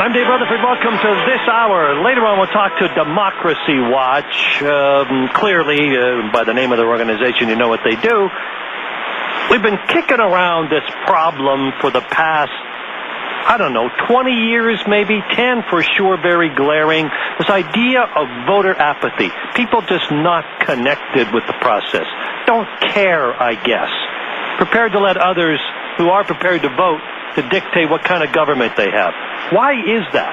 I'm Dave Rutherford. Welcome to this hour. Later on, we'll talk to Democracy Watch. Clearly, by the name of their organization, you know what they do. We've been kicking around this problem for the past, 20 years, maybe 10 for sure, very glaring. This idea of voter apathy. People just not connected with the process. Don't care, I guess. Prepared to let others who are prepared to vote to dictate what kind of government they have. Why is that?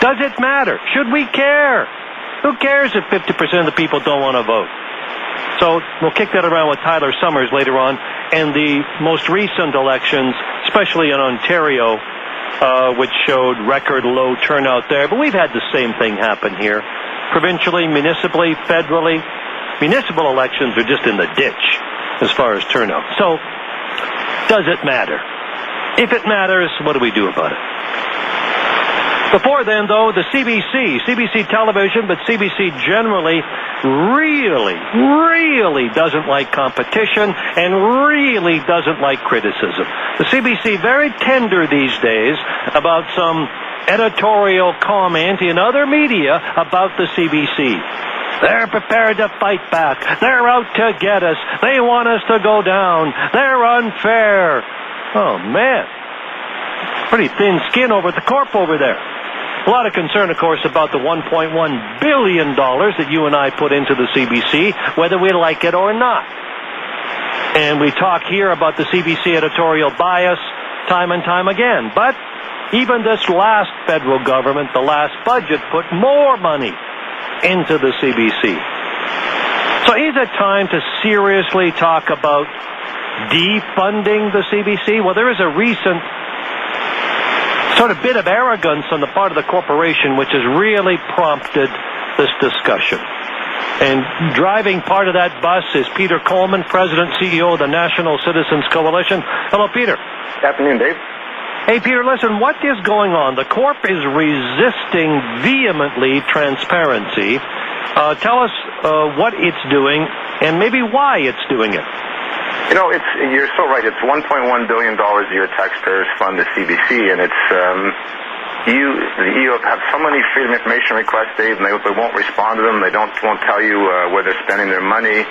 Does it matter? Should we care? Who cares if 50% of the people don't want to vote? So we'll kick that around with Tyler Summers later on. And the most recent elections, especially in Ontario, which showed record low turnout there. But we've had the same thing happen here. Provincially, municipally, federally. Municipal elections are just in the ditch as far as turnout. So does it matter? If it matters, what do we do about it? Before then, though, the CBC television, but CBC generally really doesn't like competition and really doesn't like criticism. The CBC very tender these days about some editorial comment in other media about the CBC. They're prepared to fight back. They're out to get us. They want us to go down. They're unfair. Oh, man. Pretty thin skin over at the corp over there. A lot of concern, of course, about the $1.1 billion that you and I put into the CBC, whether we like it or not. And we talk here about the CBC editorial bias time and time again. But even this last federal government, the last budget, put more money into the CBC. So is it time to seriously talk about defunding the CBC? Well, there is a recent sort of bit of arrogance on the part of the corporation which has really prompted this discussion. And driving part of that bus is Peter Coleman, President, CEO of the National Citizens Coalition. Hello, Peter. Good afternoon, Dave. Hey, Peter, listen, what is going on? The Corp is resisting vehemently transparency. Tell us what it's doing and maybe why it's doing it. You know, you're so right. It's $1.1 billion a year taxpayers fund the CBC, and it's you have so many freedom of information requests, Dave, and they won't respond to them. They won't tell you where they're spending their money.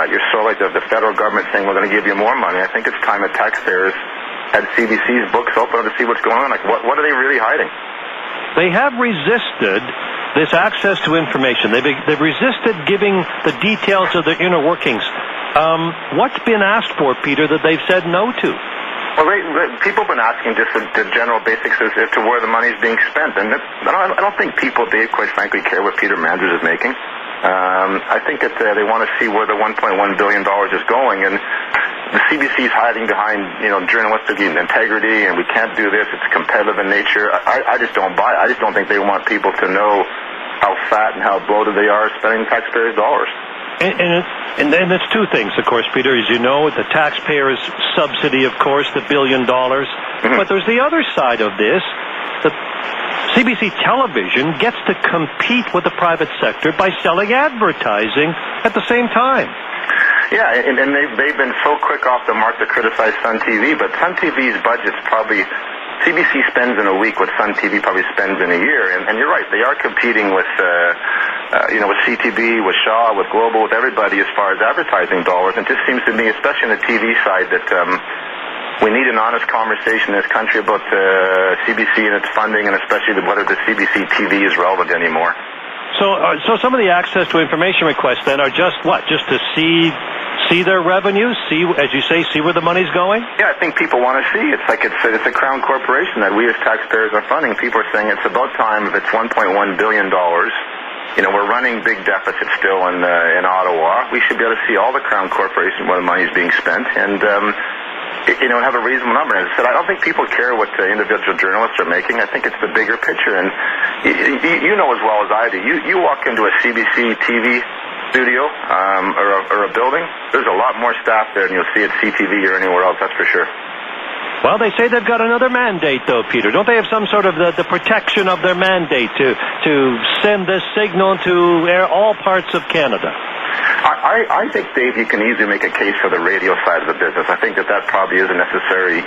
You're so right. The federal government saying we're going to give you more money. I think it's time that taxpayers had CBC's books open to see what's going on. Like, what are they really hiding? They have resisted this access to information. They've resisted giving the details of their inner workings. What's been asked for, Peter, that they've said no to? Well, people have been asking just the general basics as to where the money's being spent. And I don't think people, Dave, quite frankly, care what Peter Manders is making. I think that they want to see where the $1.1 billion is going. And the CBC is hiding behind, journalistic integrity, and we can't do this. It's competitive in nature. I just don't buy it. I just don't think they want people to know how fat and how bloated they are spending taxpayers' dollars. And then it's two things, of course, Peter, as you know, the taxpayers' subsidy, of course, the $1 billion. Mm-hmm. But there's the other side of this. The CBC television gets to compete with the private sector by selling advertising at the same time. Yeah, and they've been so quick off the mark to criticize Sun TV, but Sun TV's budget's probably... CBC spends in a week what Sun TV probably spends in a year, and you're right, they are competing with, with CTV, with Shaw, with Global, with everybody as far as advertising dollars. And it just seems to me, especially on the TV side, that we need an honest conversation in this country about CBC and its funding, and especially whether the CBC TV is relevant anymore. So some of the access to information requests then are just what? Just to see their revenues, see, as you say, see where the money's going? Yeah, I think people want to see. It's like it's a crown corporation that we as taxpayers are funding. People are saying it's about time if it's $1.1 billion. We're running big deficits still in Ottawa. We should be able to see all the crown corporation where the money's being spent and have a reasonable number. And I said, I don't think people care what the individual journalists are making. I think it's the bigger picture. And you know as well as I do, you walk into a CBC TV studio or a building, there's a lot more staff there than you'll see at CTV or anywhere else, that's for sure. Well, they say they've got another mandate, though, Peter. Don't they have some sort of the protection of their mandate to send this signal to all parts of Canada? I think, Dave, you can easily make a case for the radio side of the business. I think that probably is a necessary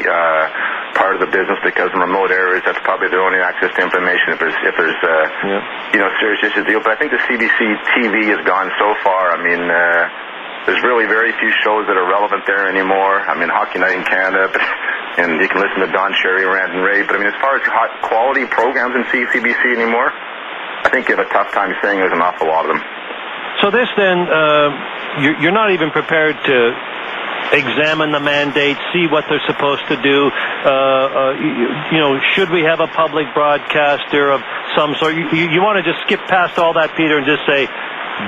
part of the business. business because in remote areas that's probably their only access to information if there's serious issues to deal. But I think the CBC TV has gone so far. I mean, there's really very few shows that are relevant there anymore. I mean, Hockey Night in Canada, and you can listen to Don Cherry, Rand and Ray. But I mean, as far as quality programs in CBC anymore, I think you have a tough time saying there's an awful lot of them. So this then, you're not even prepared to examine the mandate, see what they're supposed to do. Should we have a public broadcaster of some sort? You want to just skip past all that, Peter, and just say,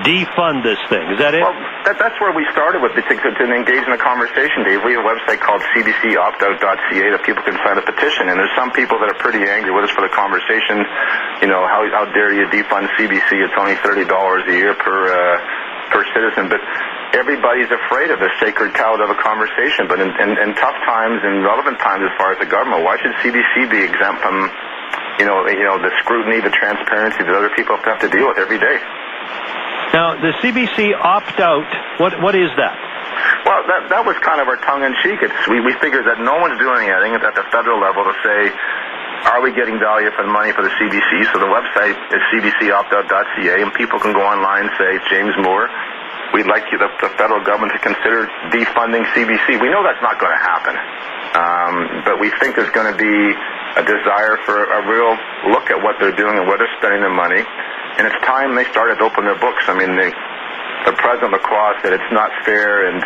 defund this thing. Is that it? Well, that's where we started with, to engage in a conversation, Dave. We have a website called cbcoptout.ca that people can sign a petition, and there's some people that are pretty angry with us for the conversation. How dare you defund CBC? It's only $30 a year per citizen. But everybody's afraid of the sacred cow of a conversation. But in tough times and relevant times as far as the government, why should CBC be exempt from the scrutiny, the transparency that other people have to deal with every day? Now, the CBC opt-out, what is that? Well, that was kind of our tongue-in-cheek. We figured that no one's doing anything at the federal level to say, are we getting value for the money for the CBC? So the website is cbcoptout.ca, and people can go online and say, James Moore, we'd like the federal government to consider defunding CBC. We know that's not going to happen, but we think there's going to be a desire for a real look at what they're doing and where they're spending their money. And it's time they started to open their books. I mean, the President Lacroix said it's not fair, and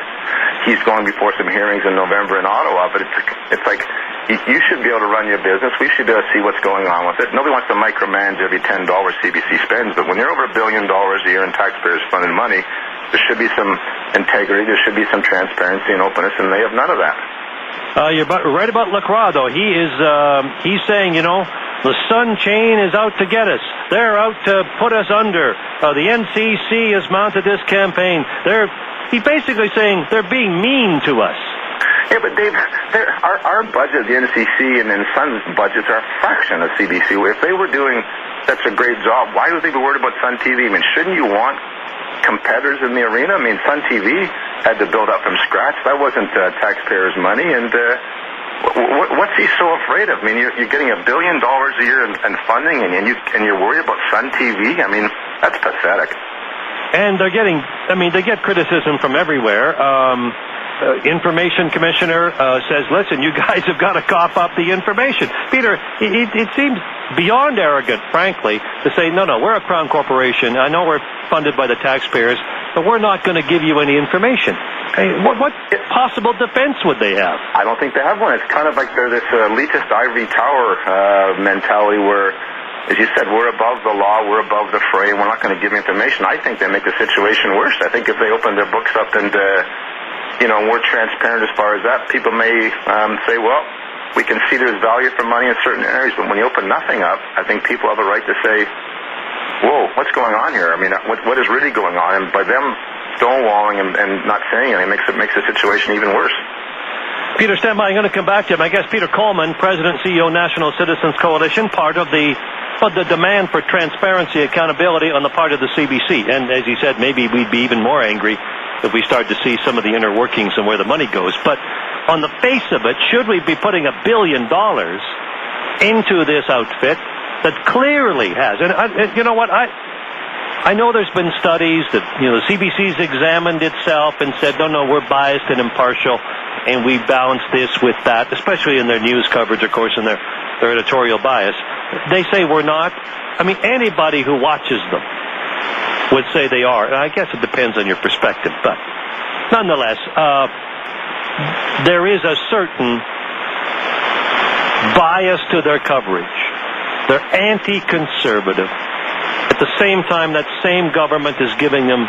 he's going before some hearings in November in Ottawa. But it's like you should be able to run your business. We should be able to see what's going on with it. Nobody wants to micromanage every $10 CBC spends. But when you're over $1 billion a year in taxpayers funded money, there should be some integrity. There should be some transparency and openness, and they have none of that. You're right about Lacroix, though. He's saying, the Sun chain is out to get us. They're out to put us under. The NCC has mounted this campaign. He's basically saying they're being mean to us. Yeah, but Dave, our budget, the NCC and Sun's budgets are a fraction of CBC. If they were doing such a great job, why would they be worried about Sun TV? I mean, shouldn't you want competitors in the arena? I mean, Sun TV had to build up from scratch. That wasn't taxpayers' money, and what's he so afraid of? I mean, you're getting $1 billion a year in funding, and you're worried about Sun TV? I mean, that's pathetic. And they get criticism from everywhere. Information commissioner says, listen, you guys have got to cough up the information. Peter, it seems beyond arrogant, frankly, to say, no, we're a Crown corporation. I know we're funded by the taxpayers, but we're not going to give you any information. Hey, what possible defense would they have? I don't think they have one. It's kind of like they're this elitist ivory tower mentality where, as you said, we're above the law, we're above the fray, and we're not going to give information. I think they make the situation worse. I think if they open their books up and we're transparent as far as that, people may say, well, we can see there's value for money in certain areas, but when you open nothing up, I think people have a right to say, whoa, what's going on here? I mean, what is really going on? And by them stonewalling and not saying anything makes the situation even worse. Peter, stand by. I'm going to come back to him. I guess Peter Coleman, President, CEO, National Citizens Coalition, part of the demand for transparency, accountability on the part of the CBC. And as he said, maybe we'd be even more angry if we start to see some of the inner workings and where the money goes. But on the face of it, should we be putting $1 billion into this outfit that clearly has? And you know what? I know there's been studies that, the CBC's examined itself and said, no, we're biased and impartial, and we balance this with that, especially in their news coverage, of course, and their editorial bias. They say we're not. I mean, anybody who watches them would say they are. And I guess it depends on your perspective, but nonetheless, there is a certain bias to their coverage. They're anti-conservative. At the same time, that same government is giving them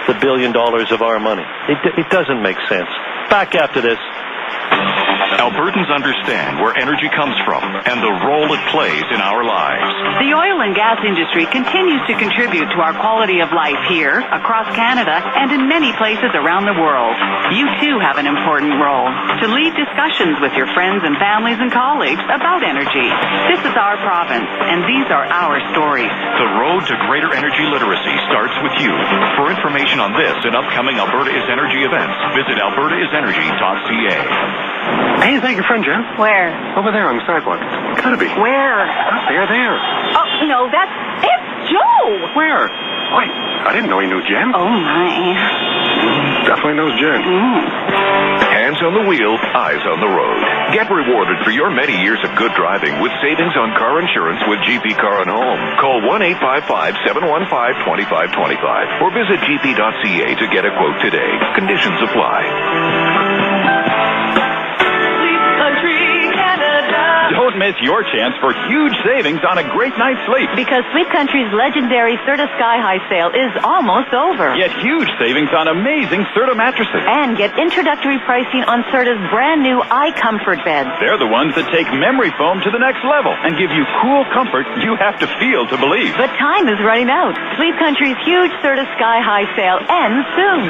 the $1 billion of our money. It doesn't make sense. Back after this. Albertans understand where energy comes from and the role it plays in our lives. The oil and gas industry continues to contribute to our quality of life here, across Canada, and in many places around the world. You too have an important role to lead discussions with your friends and families and colleagues about energy. This is our province, and these are our stories. The road to greater energy literacy starts with you. For information on this and upcoming Alberta is Energy events, visit albertaisenergy.ca. Hey, is that your friend, Jen? Where? Over there on the sidewalk. Gotta be. Where? Up there. Oh, no, it's Joe! Where? Wait, I didn't know he knew Jen. Oh, my. Definitely knows Jen. Hands on the wheel, eyes on the road. Get rewarded for your many years of good driving with savings on car insurance with GP Car and Home. Call 1-855-715-2525 or visit gp.ca to get a quote today. Conditions apply. Don't miss your chance for huge savings on a great night's sleep. Because Sleep Country's legendary Serta Sky High sale is almost over. Get huge savings on amazing Serta mattresses. And get introductory pricing on Serta's brand new iComfort beds. They're the ones that take memory foam to the next level and give you cool comfort you have to feel to believe. But time is running out. Sleep Country's huge Serta Sky High sale ends soon.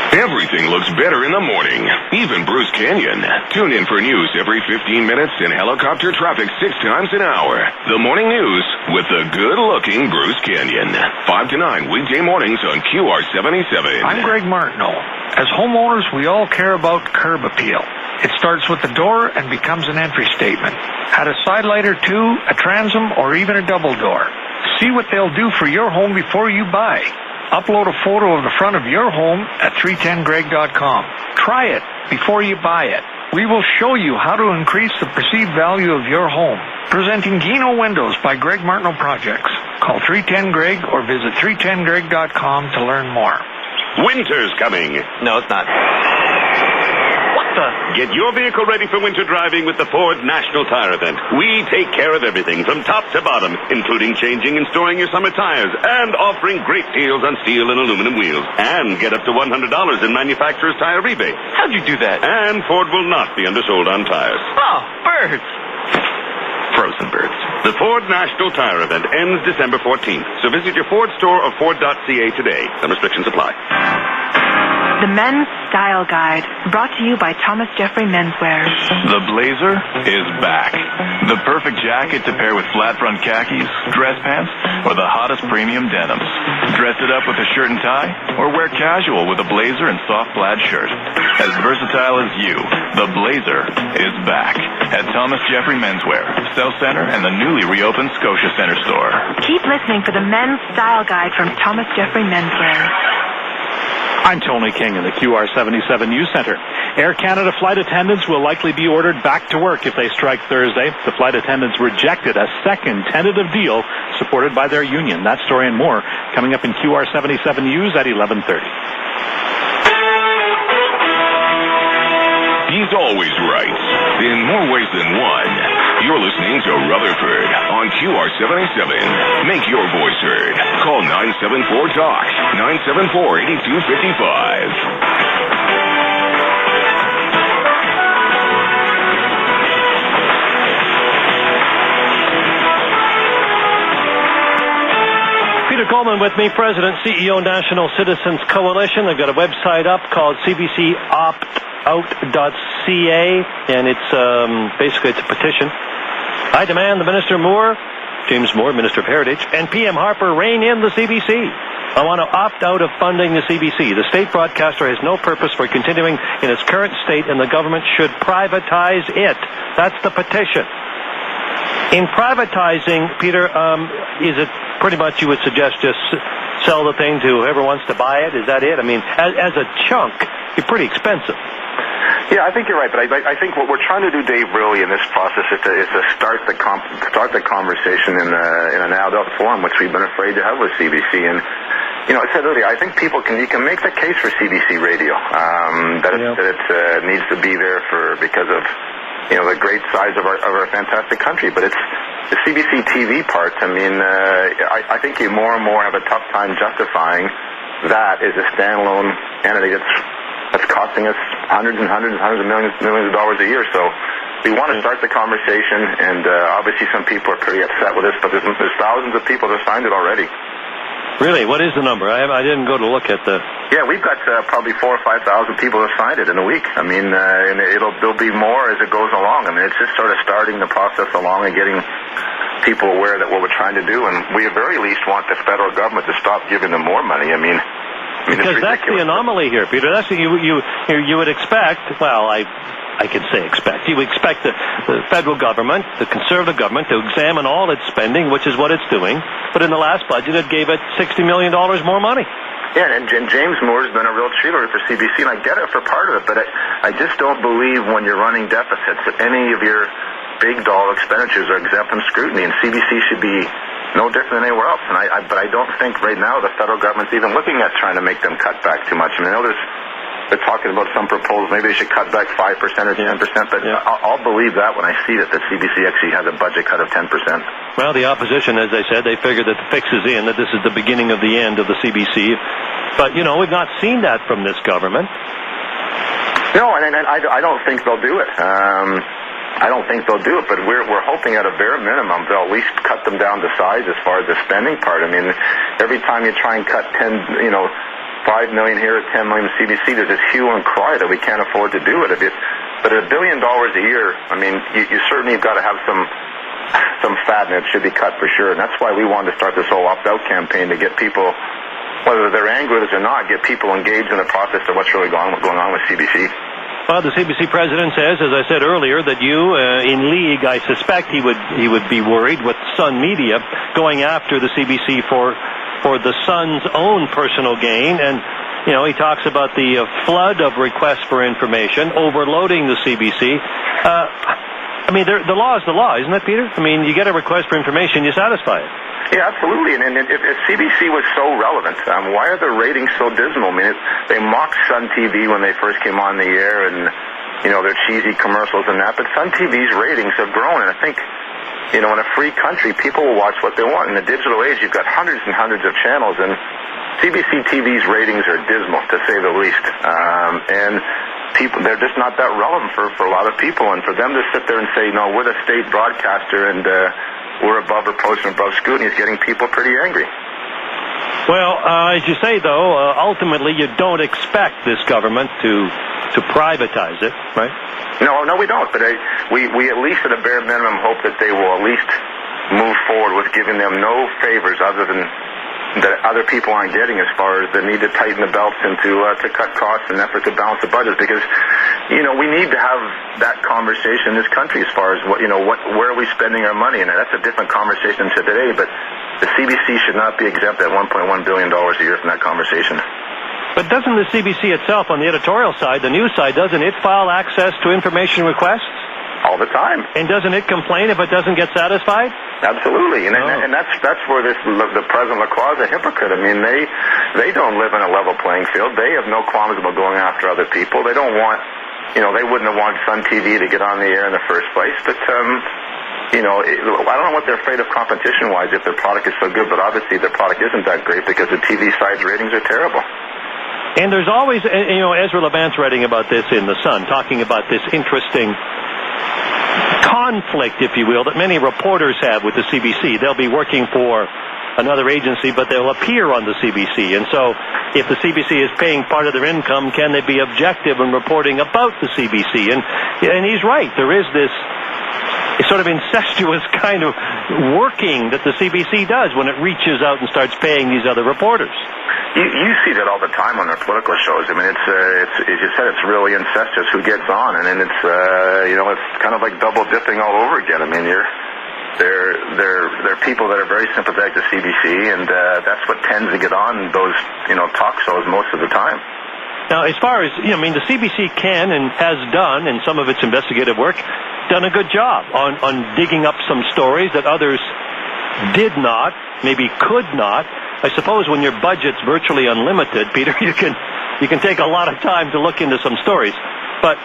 Everything looks better in the morning, even Bruce Canyon. Tune in for news every 15 minutes and helicopter traffic 6 times an hour. The morning news with the good-looking Bruce Canyon. 5 to 9 weekday mornings on QR77. I'm Greg Martineau. As homeowners, we all care about curb appeal. It starts with the door and becomes an entry statement. Add a side light or two, a transom, or even a double door. See what they'll do for your home before you buy. Upload a photo of the front of your home at 310greg.com. Try it before you buy it. We will show you how to increase the perceived value of your home. Presenting Gino Windows by Greg Martineau Projects. Call 310greg or visit 310greg.com to learn more. Winter's coming. No, it's not. Get your vehicle ready for winter driving with the Ford National Tire Event. We take care of everything from top to bottom, including changing and storing your summer tires and offering great deals on steel and aluminum wheels. And get up to $100 in manufacturer's tire rebate. How'd you do that? And Ford will not be undersold on tires. Oh, birds. Frozen birds. The Ford National Tire Event ends December 14th. So visit your Ford store or Ford.ca today. Some restrictions apply. The Men's Style Guide, brought to you by Thomas Jeffrey Menswear. The Blazer is back. The perfect jacket to pair with flat front khakis, dress pants, or the hottest premium denims. Dress it up with a shirt and tie, or wear casual with a blazer and soft plaid shirt. As versatile as you, the Blazer is back at Thomas Jeffrey Menswear, South Center, and the newly reopened Scotia Center store. Keep listening for the Men's Style Guide from Thomas Jeffrey Menswear. I'm Tony King in the QR77 News Center. Air Canada flight attendants will likely be ordered back to work if they strike Thursday. The flight attendants rejected a second tentative deal supported by their union. That story and more coming up in QR77 News at 11:30. He's always right, in more ways than one. You're listening to Rutherford on QR77. Make your voice heard. Call 974-TALK, 974-8255. Peter Coleman with me, President, CEO, National Citizens Coalition. They've got a website up called cbcoptout.ca, and it's basically it's a petition. I demand the Minister Moore, James Moore, Minister of Heritage, and PM Harper rein in the CBC. I want to opt out of funding the CBC. The state broadcaster has no purpose for continuing in its current state, and the government should privatize it. That's the petition. In privatizing, Peter, is it pretty much you would suggest just sell the thing to whoever wants to buy it? Is that it? I mean, as a chunk, it's pretty expensive. Yeah, I think you're right, but I think what we're trying to do, Dave, really in this process is to start the conversation in an adult forum, which we've been afraid to have with CBC. And you know, I said earlier, I think you can make the case for CBC Radio that it needs to be there because of the great size of our fantastic country, but it's the CBC TV part. I mean, I think you more and more have a tough time justifying that as a standalone entity that's costing us hundreds of millions of dollars a year. So we want to start the conversation, and obviously some people are pretty upset with us, but there's thousands of people that signed it already. Really? What is the number? I didn't go to look at the... Yeah, we've got probably 4,000 or 5,000 people that signed it in a week. I mean, and there'll be more as it goes along. I mean, it's just sort of starting the process along and getting people aware that what we're trying to do. And we at very least want the federal government to stop giving them more money. I mean, Because that's the anomaly here, Peter. That's what you would expect. Well, I can say expect. You would expect the federal government, the conservative government, to examine all its spending, which is what it's doing. But in the last budget, it gave it $60 million more money. Yeah, and James Moore's been a real cheater for CBC, and I get it for part of it, but I just don't believe when you're running deficits that any of your big dollar expenditures are exempt from scrutiny, and CBC should be no different than anywhere else. But I don't think right now the federal government's even looking at trying to make them cut back too much. I mean, I know they're talking about some proposals. Maybe they should cut back 5% or 10%, but I'll believe that when I see that the CBC actually has a budget cut of 10%. Well, the opposition, as I said, they figured that the fix is in, that this is the beginning of the end of the CBC. But, we've not seen that from this government. No, and I don't think they'll do it. I don't think they'll do it, but we're hoping at a bare minimum they'll at least cut them down to size as far as the spending part. I mean, every time you try and cut 5 million here or 10 million CBC, there's this hue and cry that we can't afford to do it. But at $1 billion a year, I mean, you certainly have got to have some fat, and it should be cut for sure. And that's why we wanted to start this whole opt-out campaign to get people, whether they're angry with us or not, get people engaged in the process of what's really going on with CBC. Well, the CBC president says, as I said earlier, that you, in league, I suspect he would be worried with Sun Media going after the CBC for the Sun's own personal gain. And, he talks about the flood of requests for information, overloading the CBC. I mean, the law is the law, isn't it, Peter? I mean, you get a request for information, you satisfy it. Yeah, absolutely. And if CBC was so relevant, why are the ratings so dismal? I mean, they mocked Sun TV when they first came on the air, and their cheesy commercials and that. But Sun TV's ratings have grown, and I think, in a free country, people will watch what they want. In the digital age, you've got hundreds and hundreds of channels, and CBC TV's ratings are dismal, to say the least. And they're just not that relevant for a lot of people. And for them to sit there and say, no, we're the state broadcaster and we're above reproach and above scrutiny, is getting people pretty angry. Well, as you say, though, ultimately you don't expect this government to privatize it, right? No, we don't. But we at least at a bare minimum hope that they will at least move forward with giving them no favors other than that other people aren't getting, as far as the need to tighten the belts and to cut costs and effort to balance the budget, because we need to have that conversation in this country as far as where are we spending our money, and that's a different conversation to today. But the CBC should not be exempt at $1.1 billion a year from that conversation. But doesn't the CBC itself, on the editorial side, the news side, doesn't it file access to information requests? All the time. And doesn't it complain if it doesn't get satisfied? Absolutely. And that's where the President Lacroix is a hypocrite. I mean, they don't live in a level playing field. They have no qualms about going after other people. They don't want, they wouldn't have wanted Sun TV to get on the air in the first place. But, I don't know what they're afraid of competition-wise if their product is so good, but obviously their product isn't that great because the TV side's ratings are terrible. And there's always, Ezra Levant's writing about this in The Sun, talking about this interesting conflict, if you will, that many reporters have with the CBC. They'll be working for another agency, but they'll appear on the CBC. And so if the CBC is paying part of their income, can they be objective in reporting about the CBC? And he's right. There is this sort of incestuous kind of working that the CBC does when it reaches out and starts paying these other reporters. You see that all the time on their political shows. I mean, it's as you said, it's really incestuous who gets on, and then it's it's kind of like double dipping all over again. I mean, they're people that are very sympathetic to CBC, and that's what tends to get on those talk shows most of the time. Now, as far as the CBC can and has done in some of its investigative work, done a good job on digging up some stories that others did not, maybe could not. I suppose when your budget's virtually unlimited, Peter, you can take a lot of time to look into some stories. But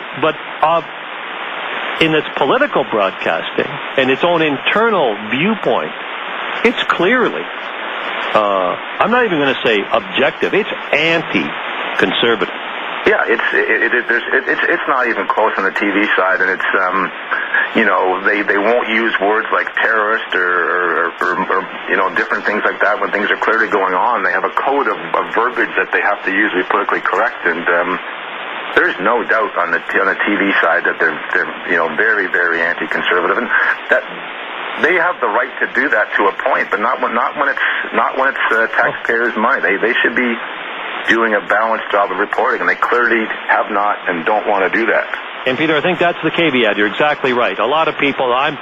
in its political broadcasting and its own internal viewpoint, it's clearly, I'm not even going to say objective, it's anti-conservative. Yeah, it's not even close on the TV side, and it's they won't use words like terrorist or different things like that when things are clearly going on. They have a code of verbiage that they have to use to be politically correct, and there's no doubt on the TV side that they're very, very anti-conservative, and that they have the right to do that to a point, but not when it's taxpayers' money. They should be doing a balanced job of reporting, and they clearly have not and don't want to do that. And Peter, I think that's the caveat. You're exactly right. A lot of people, I'm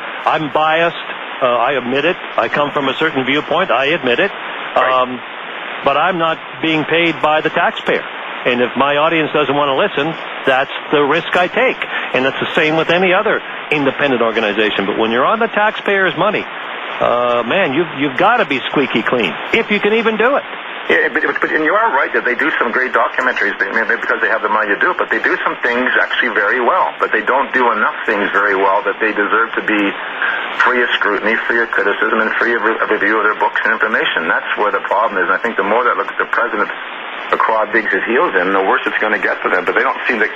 biased. I admit it. I come from a certain viewpoint. I admit it. Right. But I'm not being paid by the taxpayer. And if my audience doesn't want to listen, that's the risk I take. And it's the same with any other independent organization. But when you're on the taxpayer's money, man, you've got to be squeaky clean, if you can even do it. Yeah, but and you are right that they do some great documentaries because they have the money to do it, but they do some things actually very well. But they don't do enough things very well that they deserve to be free of scrutiny, free of criticism, and free of review of their books and information. That's where the problem is. And I think the more that the president McCraw digs his heels in, the worse it's going to get for them. But they don't seem to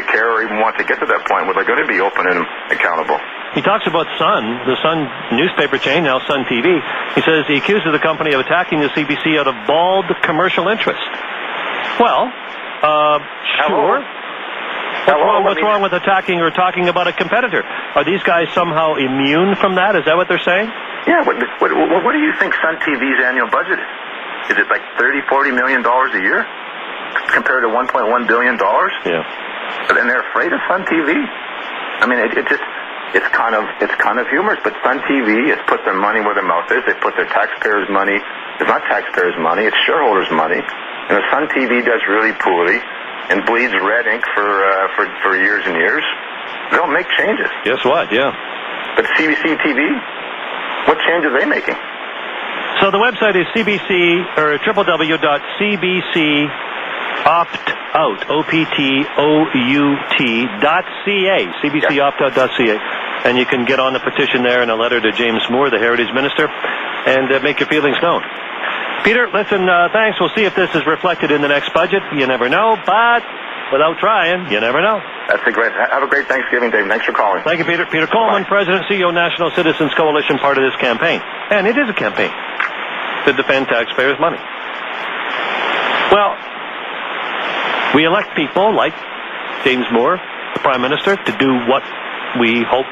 care or even want to get to that point where they're going to be open and accountable. He talks about the Sun newspaper chain, now Sun TV. He says he accuses the company of attacking the CBC out of bald commercial interest. Well, sure. What's wrong with attacking or talking about a competitor? Are these guys somehow immune from that? Is that what they're saying? Yeah. What do you think Sun TV's annual budget is? Is it like $30-40 million a year compared to $1.1 billion? Yeah. But then they're afraid of Sun TV. I mean, it's kind of humorous. But Sun TV has put their money where their mouth is. They put their taxpayers' money. It's not taxpayers' money. It's shareholders' money. And if Sun TV does really poorly and bleeds red ink for years and years, they'll make changes. Guess what? Yeah. But CBC TV, what change are they making? So the website is www.cbcoptout.ca, cbcoptout.ca. And you can get on the petition there in a letter to James Moore, the Heritage Minister, and make your feelings known. Peter, listen, thanks. We'll see if this is reflected in the next budget. You never know, but without trying, you never know. Have a great Thanksgiving, Dave. Thanks for calling. Thank you, Peter. Peter Coleman, President, CEO, National Citizens Coalition, part of this campaign. And it is a campaign to defend taxpayers' money. Well, we elect people like James Moore, the Prime Minister, to do what we hope